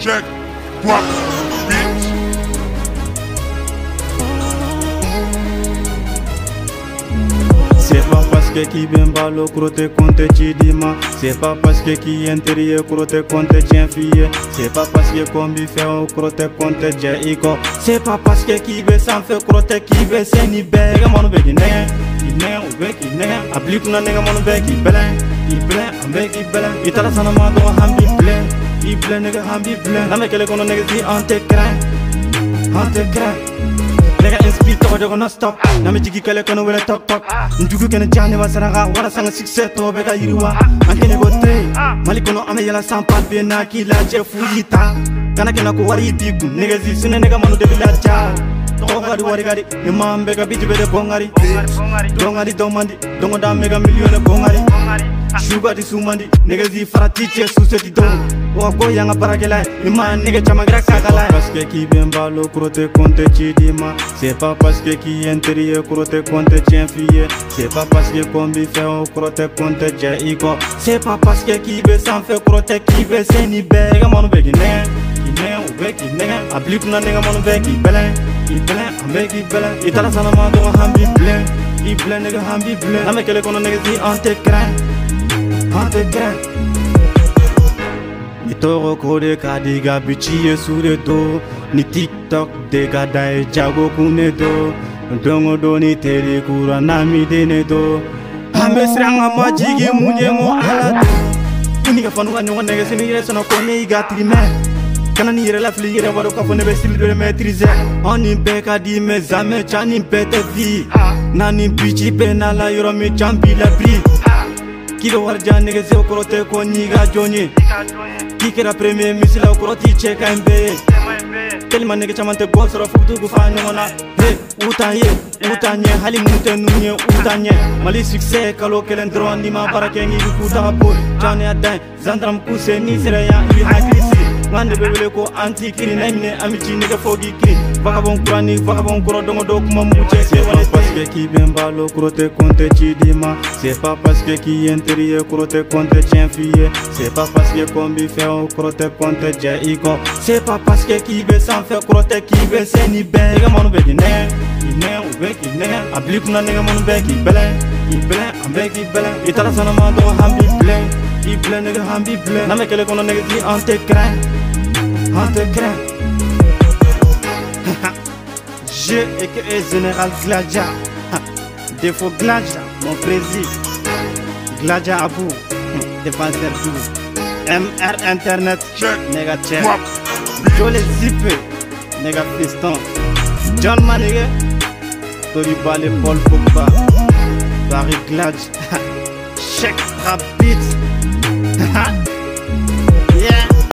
Check. Guap. Bitch. C'est pas parce que qui bien balo crote compte chidima. C'est pas parce que qui intérieur crote compte tien fille. C'est pas parce que combi fait au crote compte jaiko. C'est pas parce que qui veut sans faire crote qui veut c'est ni bega mon begi nega. Ine ou begi nega. Applique na nega mon begi belen. Il belen am begi belen. Itala sana ma do hambi belen. Il belen nega hambi belen. Na me kele kono nega si ante crain. Ante crain. Nigga inspire to go no stop. Na me jigi kele kono wele tok tok. Njugu kene jani wasaraga wara sanga success to bega yiriwa. Ankene go tre. Mali kono ame yala sans papier na ki la je fuyita. Kana kena ko wari diku. Nigga zi sune nigga manu de villager. Togari wari gari. Imam bega biti bede bongari. Dongari domandi. Dongo da mega million bongari. Sugar di sumandi. Nigga zi farati che suseti do. Wako yanga parakela. Imam nigga chamagra kakala. Parce que qui bien balo crote compte chidima. C'est pas parce que qui intérieur crote compte tien fille. C'est pas parce que combi fait au crote compte jaiko. C'est pas parce que qui veut sans faire crote qui veut c'est ni bega mon begi nega. Ine ou begi nega. Applique na nega mon begi belen. Il belen am begi belen. Itala sana ma do hambi belen. Il belen nega hambi belen. Na me kele kono nega si ante crain. Ante crain. Ni toro kode kadiga bichi sure do. Ni TikTok de gada jago kune do. Dongo do ni tele kura nami dene do. Ame sranga majigi munye mo ala do. Ni ka fanu kanyo nega sini yere sono kone iga trime. Kana ni yere la fili yere waro ka fone be sili de maîtriser. On ni pe ka di me zame chani pe te vi. Nani bichi pe na la yoro mi champi la pri. Kilo warja nega se okorote ko niga joni. Kikera premier misila okoroti cheka mbe. Kelima nega chamante go soro futu ku fa nyona. Hey, utanye hali munte nunye utanye. Mali succès kalo kelen drone ni ma barake ngi ku ta bo. Jane adai zandram ku se ni sere ya ibi hakrisi. Ngande bebele ko anti kiri naimne amici nega fogi kiri. Vagabond kurani vagabond kuro dongo do kuma muche se wala parce que qui bien balo crote compte chidima. C'est pas parce que qui intérieur crote compte tien fille. C'est pas parce que combi fait au crote compte jaiko. C'est pas parce que qui veut sans faire crote qui veut c'est ni bega mon begi nega. Ine ou begi nega. Applique na nega mon begi belen. Il belen am begi belen. Itala sana ma do hambi belen. Il belen nega hambi belen. Na me kele kono nega si ante crain. Ante crain. Je et que est général Gladja. Défaut Gladja, mon président. Gladja Abou, défenseur tout. MR Internet, nega check. Jole Zippe, nega fiston. John Manigue, Tori Bale Paul Pogba. Barry Gladja, Check Rabbit.